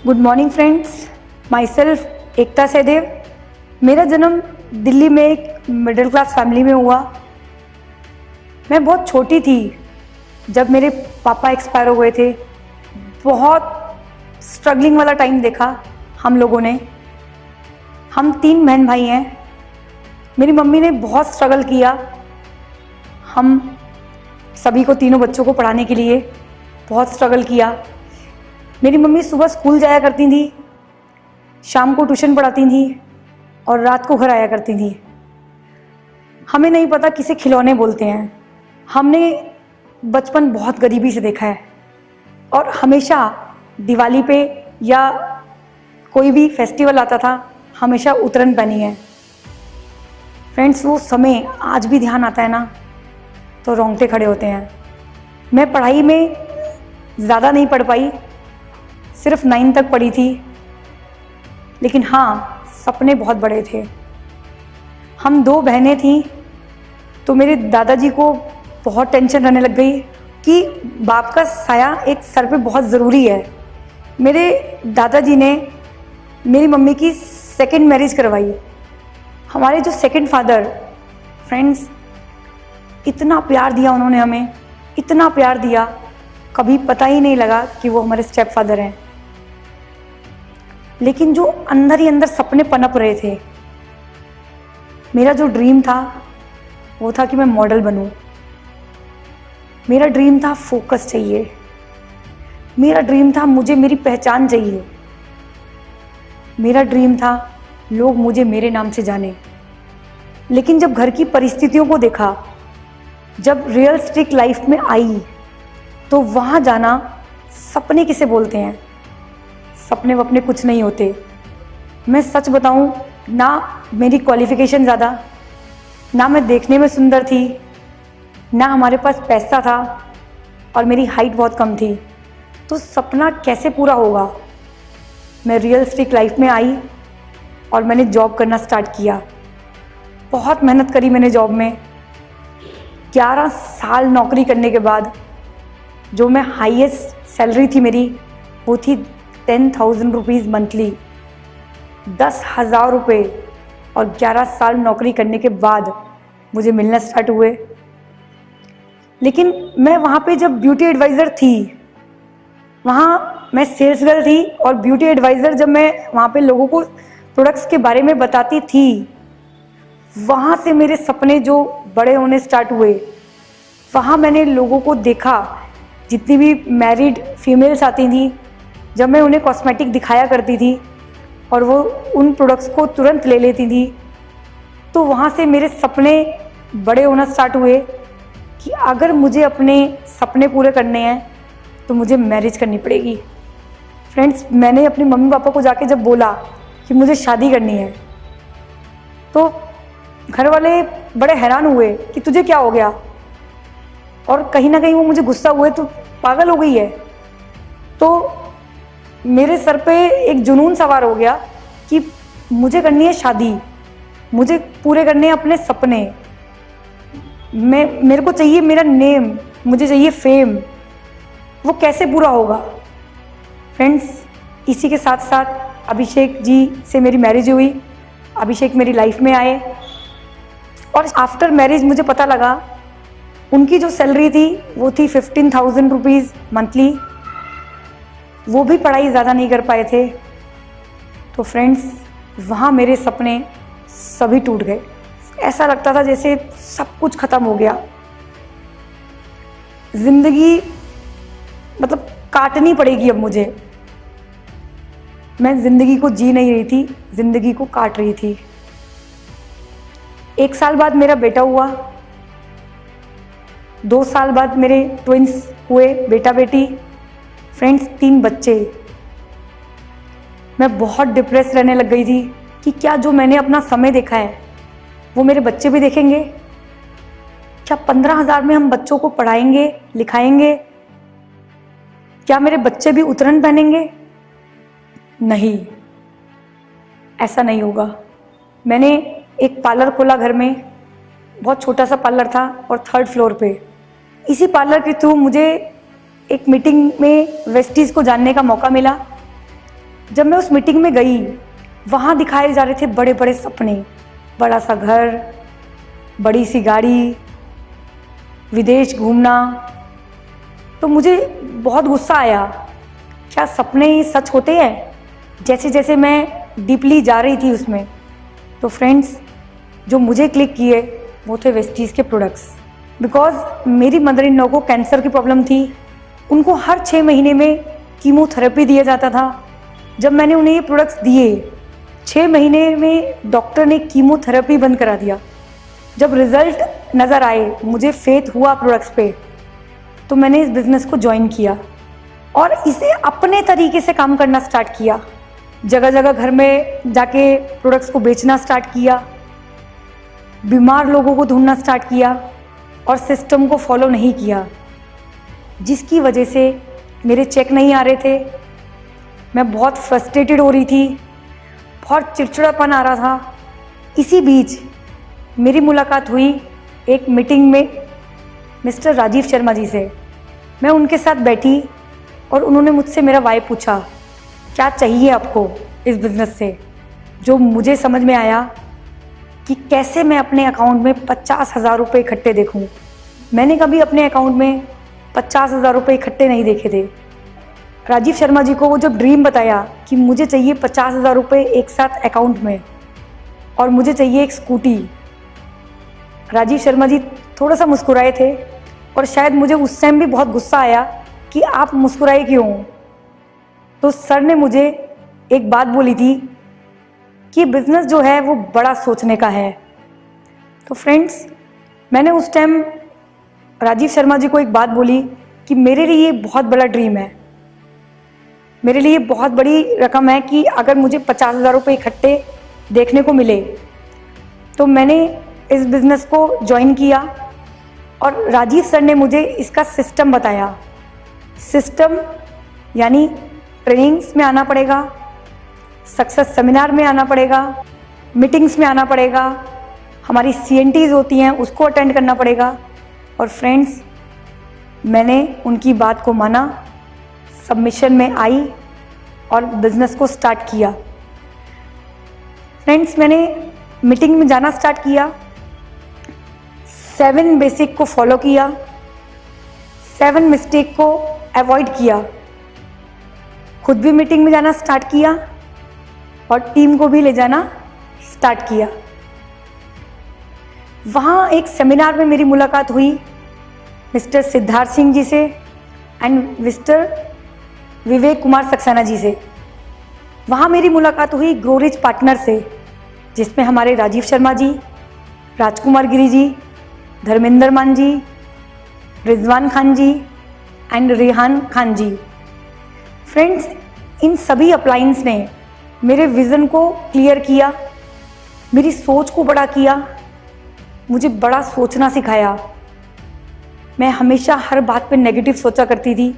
Good morning friends, myself Ekta Sahdev. मेरा जन्म दिल्ली में एक मिडिल क्लास फैमिली में हुआ। मैं बहुत छोटी थी जब मेरे पापा एक्सपायर हो गए थे। बहुत स्ट्रगलिंग वाला टाइम देखा हम लोगों ने। हम 3 बहन भाई हैं। मेरी मम्मी ने बहुत स्ट्रगल किया हम सभी को, तीनों बच्चों को पढ़ाने के लिए बहुत स्ट्रगल किया। मेरी मम्मी सुबह स्कूल जाया करती थी, शाम को ट्यूशन पढ़ाती थी और रात को घर आया करती थी। हमें नहीं पता किसे खिलौने बोलते हैं। हमने बचपन बहुत गरीबी से देखा है और हमेशा दिवाली पे या कोई भी फेस्टिवल आता था हमेशा उतरन पहनी है। फ्रेंड्स, वो समय आज भी ध्यान आता है ना तो रोंगटे खड़े होते हैं। मैं पढ़ाई में ज़्यादा नहीं पढ़ पाई, सिर्फ 9 तक पढ़ी थी, लेकिन हाँ सपने बहुत बड़े थे। हम 2 बहनें थीं तो मेरे दादाजी को बहुत टेंशन रहने लग गई कि बाप का साया एक सर पे बहुत ज़रूरी है। मेरे दादाजी ने मेरी मम्मी की सेकंड मैरिज करवाई। हमारे जो सेकंड फादर, फ्रेंड्स, इतना प्यार दिया उन्होंने हमें, इतना प्यार दिया, कभी पता ही नहीं लगा कि वो हमारे स्टेप फादर हैं। लेकिन जो अंदर ही अंदर सपने पनप रहे थे, मेरा जो ड्रीम था वो था कि मैं मॉडल बनूं। मेरा ड्रीम था फोकस चाहिए। मेरा ड्रीम था मुझे मेरी पहचान चाहिए। मेरा ड्रीम था लोग मुझे मेरे नाम से जाने। लेकिन जब घर की परिस्थितियों को देखा, जब रियलिस्टिक लाइफ में आई, तो वहाँ जाना, सपने किसे बोलते हैं? सपने वपने कुछ नहीं होते। मैं सच बताऊँ, ना मेरी क्वालिफिकेशन ज़्यादा, ना मैं देखने में सुंदर थी, ना हमारे पास पैसा था और मेरी हाइट बहुत कम थी। तो सपना कैसे पूरा होगा? मैं रियलिस्टिक लाइफ में आई और मैंने जॉब करना स्टार्ट किया। बहुत मेहनत करी मैंने जॉब में। 11 साल नौकरी करने के बाद जो मैं हाईएस्ट सैलरी थी मेरी, वो थी 10,000 रुपीज़ मंथली। 10,000 रुपये और 11 साल नौकरी करने के बाद मुझे मिलना स्टार्ट हुए। लेकिन मैं वहाँ पे जब ब्यूटी एडवाइज़र थी, वहाँ मैं सेल्स गर्ल थी और ब्यूटी एडवाइज़र जब मैं वहाँ पे लोगों को प्रोडक्ट्स के बारे में बताती थी, वहाँ से मेरे सपने जो बड़े होने स्टार्ट हुए। वहाँ मैंने लोगों को देखा, जितनी भी मैरिड फीमेल्स आती थी, जब मैं उन्हें कॉस्मेटिक दिखाया करती थी और वो उन प्रोडक्ट्स को तुरंत ले लेती थी, तो वहाँ से मेरे सपने बड़े होना स्टार्ट हुए कि अगर मुझे अपने सपने पूरे करने हैं तो मुझे मैरिज करनी पड़ेगी। फ्रेंड्स, मैंने अपने मम्मी पापा को जाके जब बोला कि मुझे शादी करनी है, तो घर वाले बड़े हैरान हुए कि तुझे क्या हो गया, और कहीं ना कहीं वो मुझे गुस्सा हुए, तू पागल हो गई है। तो मेरे सर पे एक जुनून सवार हो गया कि मुझे करनी है शादी, मुझे पूरे करने हैं अपने सपने। मेरे को चाहिए मेरा नेम, मुझे चाहिए फेम। वो कैसे पूरा होगा? फ्रेंड्स, इसी के साथ साथ अभिषेक जी से मेरी मैरिज हुई। अभिषेक मेरी लाइफ में आए और आफ्टर मैरिज मुझे पता लगा उनकी जो सैलरी थी वो थी 15,000 रुपीज़ मंथली। वो भी पढ़ाई ज़्यादा नहीं कर पाए थे। तो फ्रेंड्स, वहाँ मेरे सपने सभी टूट गए। ऐसा लगता था जैसे सब कुछ ख़त्म हो गया। ज़िंदगी मतलब काटनी पड़ेगी अब मुझे। मैं ज़िंदगी को जी नहीं रही थी, ज़िंदगी को काट रही थी। 1 साल बाद मेरा बेटा हुआ। 2 साल बाद मेरे ट्विंस हुए, बेटा बेटी। फ्रेंड्स, 3 बच्चे। मैं बहुत डिप्रेस रहने लग गई थी कि क्या जो मैंने अपना समय देखा है वो मेरे बच्चे भी देखेंगे? क्या 15,000 में हम बच्चों को पढ़ाएंगे, लिखाएंगे? क्या मेरे बच्चे भी उतरन पहनेंगे? नहीं, ऐसा नहीं होगा। मैंने एक पार्लर खोला घर में। बहुत छोटा सा पार्लर था और 3rd फ्लोर पे। इसी पार्लर के थ्रू मुझे एक मीटिंग में वेस्टीज़ को जानने का मौका मिला। जब मैं उस मीटिंग में गई, वहाँ दिखाए जा रहे थे बड़े बड़े सपने, बड़ा सा घर, बड़ी सी गाड़ी, विदेश घूमना। तो मुझे बहुत गुस्सा आया, क्या सपने सच होते हैं? जैसे जैसे मैं डीपली जा रही थी उसमें, तो फ्रेंड्स जो मुझे क्लिक किए वो थे वेस्टीज़ के प्रोडक्ट्स। बिकॉज मेरी मदर इन लॉ को कैंसर की प्रॉब्लम थी, उनको हर 6 महीने में कीमोथेरेपी दिया जाता था। जब मैंने उन्हें ये प्रोडक्ट्स दिए, 6 महीने में डॉक्टर ने कीमोथेरेपी बंद करा दिया। जब रिजल्ट नज़र आए, मुझे फेथ हुआ प्रोडक्ट्स पे, तो मैंने इस बिज़नेस को ज्वाइन किया और इसे अपने तरीके से काम करना स्टार्ट किया। जगह जगह घर में जाके प्रोडक्ट्स को बेचना स्टार्ट किया, बीमार लोगों को ढूंढना स्टार्ट किया और सिस्टम को फॉलो नहीं किया, जिसकी वजह से मेरे चेक नहीं आ रहे थे। मैं बहुत फ्रस्ट्रेटेड हो रही थी, बहुत चिड़चिड़ापन आ रहा था। इसी बीच मेरी मुलाकात हुई एक मीटिंग में मिस्टर राजीव शर्मा जी से। मैं उनके साथ बैठी और उन्होंने मुझसे मेरा वाई पूछा, क्या चाहिए आपको इस बिज़नेस से? जो मुझे समझ में आया कि कैसे मैं अपने अकाउंट में 50,000 रुपये इकट्ठे देखूं। मैंने कभी अपने अकाउंट में 50,000 रुपये इकट्ठे नहीं देखे थे। राजीव शर्मा जी को वो जब ड्रीम बताया कि मुझे चाहिए 50,000 रुपये एक साथ अकाउंट में और मुझे चाहिए एक स्कूटी, राजीव शर्मा जी थोड़ा सा मुस्कुराए थे और शायद मुझे उस टाइम भी बहुत गुस्सा आया कि आप मुस्कुराए क्यों। तो सर ने मुझे एक बात बोली थी कि बिज़नेस जो है वो बड़ा सोचने का है। तो फ्रेंड्स, मैंने उस टाइम राजीव शर्मा जी को एक बात बोली कि मेरे लिए ये बहुत बड़ा ड्रीम है, मेरे लिए बहुत बड़ी रकम है कि अगर मुझे 50,000 रुपये इकट्ठे देखने को मिले। तो मैंने इस बिज़नेस को ज्वाइन किया और राजीव सर ने मुझे इसका सिस्टम बताया। सिस्टम यानी ट्रेनिंग्स में आना पड़ेगा, सक्सेस सेमिनार में आना पड़ेगा, मीटिंग्स में आना पड़ेगा, हमारी CNTs होती हैं उसको अटेंड करना पड़ेगा। और फ्रेंड्स, मैंने उनकी बात को माना, सबमिशन में आई और बिज़नेस को स्टार्ट किया। फ्रेंड्स, मैंने मीटिंग में जाना स्टार्ट किया, 7 बेसिक को फॉलो किया, 7 मिस्टेक को अवॉइड किया, खुद भी मीटिंग में जाना स्टार्ट किया और टीम को भी ले जाना स्टार्ट किया। वहाँ एक सेमिनार में मेरी मुलाकात हुई मिस्टर सिद्धार्थ सिंह जी से एंड मिस्टर विवेक कुमार सक्सेना जी से। वहाँ मेरी मुलाकात हुई ग्रोरिच पार्टनर से, जिसमें हमारे राजीव शर्मा जी, राजकुमार गिरी जी, धर्मेंद्र मान जी, रिजवान खान जी एंड रेहान खान जी। फ्रेंड्स, इन सभी अपलाइंस ने मेरे विज़न को क्लियर किया, मेरी सोच को बड़ा किया, मुझे बड़ा सोचना सिखाया। मैं हमेशा हर बात पे नेगेटिव सोचा करती थी,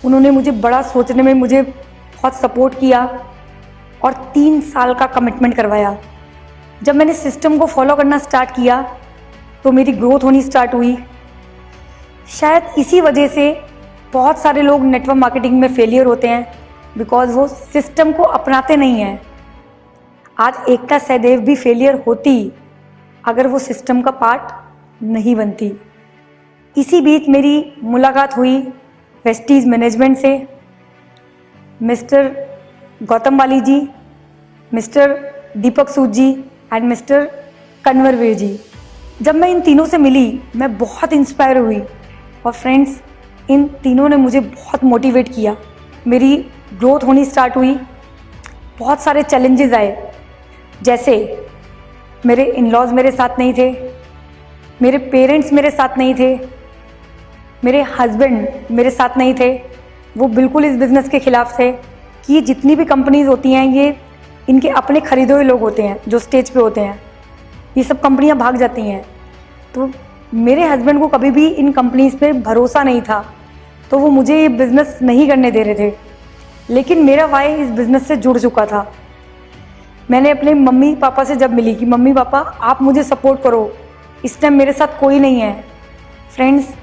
उन्होंने मुझे बड़ा सोचने में मुझे बहुत सपोर्ट किया और 3 साल का कमिटमेंट करवाया। जब मैंने सिस्टम को फॉलो करना स्टार्ट किया तो मेरी ग्रोथ होनी स्टार्ट हुई। शायद इसी वजह से बहुत सारे लोग नेटवर्क मार्केटिंग में फेलियर होते हैं, बिकॉज वो सिस्टम को अपनाते नहीं हैं। आज एकता सहदेव भी फेलियर होती अगर वो सिस्टम का पार्ट नहीं बनती। इसी बीच मेरी मुलाकात हुई वेस्टीज़ मैनेजमेंट से, mister Gautam Wali ji, mister Deepak Sood ji and mister Kanwarveer ji. जब मैं इन तीनों से मिली, मैं बहुत इंस्पायर हुई और फ्रेंड्स, इन तीनों ने मुझे बहुत मोटिवेट किया। मेरी ग्रोथ होनी स्टार्ट हुई। बहुत सारे चैलेंजेस आए, जैसे मेरे इन-लॉज मेरे साथ नहीं थे, मेरे पेरेंट्स मेरे साथ नहीं थे, मेरे हस्बैंड मेरे साथ नहीं थे। वो बिल्कुल इस बिज़नेस के ख़िलाफ़ थे कि ये जितनी भी कंपनीज़ होती हैं, ये इनके अपने खरीदे हुए लोग होते हैं जो स्टेज पे होते हैं, ये सब कंपनियां भाग जाती हैं। तो मेरे हस्बैंड को कभी भी इन कंपनीज़ पे भरोसा नहीं था, तो वो मुझे ये बिज़नेस नहीं करने दे रहे थे। लेकिन मेरा वाई इस बिज़नेस से जुड़ चुका था। मैंने अपने मम्मी पापा से जब मिली कि मम्मी पापा आप मुझे सपोर्ट करो, इस टाइम मेरे साथ कोई नहीं है। फ्रेंड्स,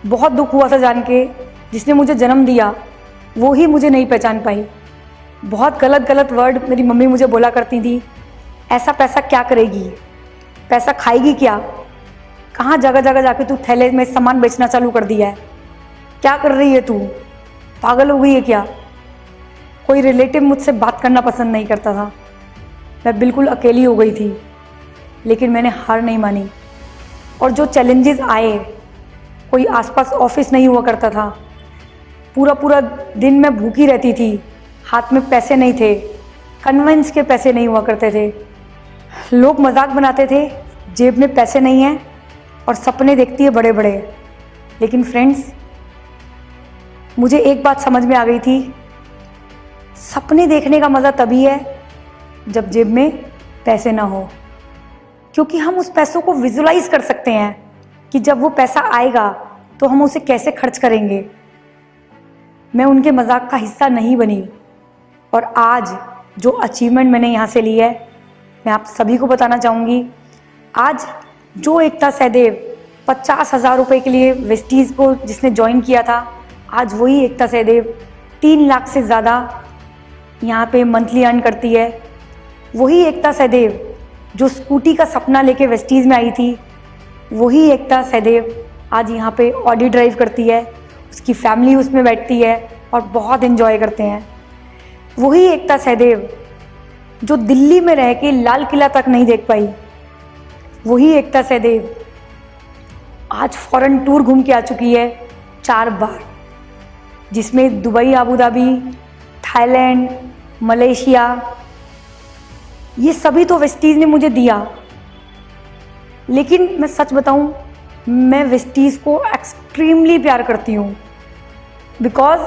बहुत दुख हुआ था जान के, जिसने मुझे जन्म दिया वो ही मुझे नहीं पहचान पाई। बहुत गलत गलत वर्ड मेरी मम्मी मुझे बोला करती थी। ऐसा पैसा क्या करेगी, पैसा खाएगी क्या, कहाँ जगह जगह जाके तू थैले में सामान बेचना चालू कर दिया है, क्या कर रही है तू, पागल हो गई है क्या। कोई रिलेटिव मुझसे बात करना पसंद नहीं करता था। मैं बिल्कुल अकेली हो गई थी, लेकिन मैंने हार नहीं मानी। और जो चैलेंजेस आए, कोई आसपास ऑफिस नहीं हुआ करता था, पूरा पूरा दिन मैं भूखी रहती थी, हाथ में पैसे नहीं थे, कन्वेंस के पैसे नहीं हुआ करते थे। लोग मजाक बनाते थे जेब में पैसे नहीं हैं और सपने देखती है बड़े बड़े। लेकिन फ्रेंड्स, मुझे एक बात समझ में आ गई थी, सपने देखने का मज़ा तभी है जब जेब में पैसे ना हो, क्योंकि हम उस पैसों को विजुलाइज कर सकते हैं कि जब वो पैसा आएगा तो हम उसे कैसे खर्च करेंगे। मैं उनके मजाक का हिस्सा नहीं बनी, और आज जो अचीवमेंट मैंने यहाँ से ली है, मैं आप सभी को बताना चाहूँगी। आज जो एकता सहदेव 50,000 रुपये के लिए वेस्टीज़ को जिसने ज्वाइन किया था, आज वही एकता सहदेव 3 लाख से ज़्यादा यहाँ पे मंथली अर्न करती है। वही एकता सहदेव जो स्कूटी का सपना लेके वेस्टीज़ में आई थी, वही एकता सहदेव आज यहाँ पे ऑडी ड्राइव करती है, उसकी फैमिली उसमें बैठती है और बहुत एंजॉय करते हैं। वही एकता सहदेव जो दिल्ली में रह के लाल किला तक नहीं देख पाई, वही एकता सहदेव आज फॉरेन टूर घूम के आ चुकी है 4 बार, जिसमें Dubai, Abu Dhabi, Thailand, Malaysia, ये सभी तो वेस्टीज़ ने मुझे दिया। लेकिन मैं सच बताऊं, मैं वेस्टीज़ को एक्सट्रीमली प्यार करती हूँ, बिकॉज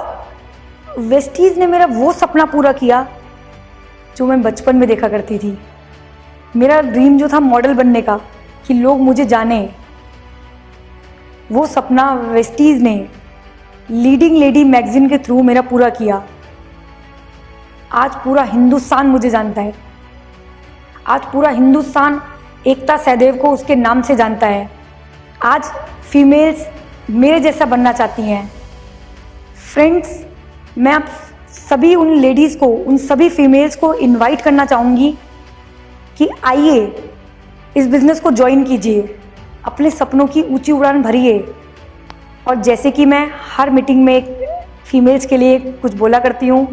वेस्टीज़ ने मेरा वो सपना पूरा किया जो मैं बचपन में देखा करती थी। मेरा ड्रीम जो था मॉडल बनने का, कि लोग मुझे जाने, वो सपना वेस्टीज़ ने लीडिंग लेडी मैगजीन के थ्रू मेरा पूरा किया। आज पूरा हिंदुस्तान मुझे जानता है, आज पूरा हिंदुस्तान एकता सहदेव को उसके नाम से जानता है। आज फीमेल्स मेरे जैसा बनना चाहती हैं। फ्रेंड्स, मैं आप सभी उन लेडीज़ को, उन सभी फीमेल्स को इनवाइट करना चाहूँगी कि आइए इस बिज़नेस को ज्वाइन कीजिए, अपने सपनों की ऊंची उड़ान भरिए। और जैसे कि मैं हर मीटिंग में एक फीमेल्स के लिए कुछ बोला करती हूँ,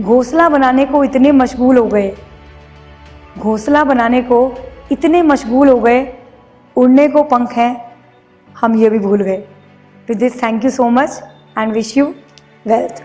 घोंसला बनाने को इतने मशगूल हो गए, घोंसला बनाने को इतने मशगूल हो गए, उड़ने को पंख हैं, हम ये भी भूल गए। With this, thank you so much and wish you wealth.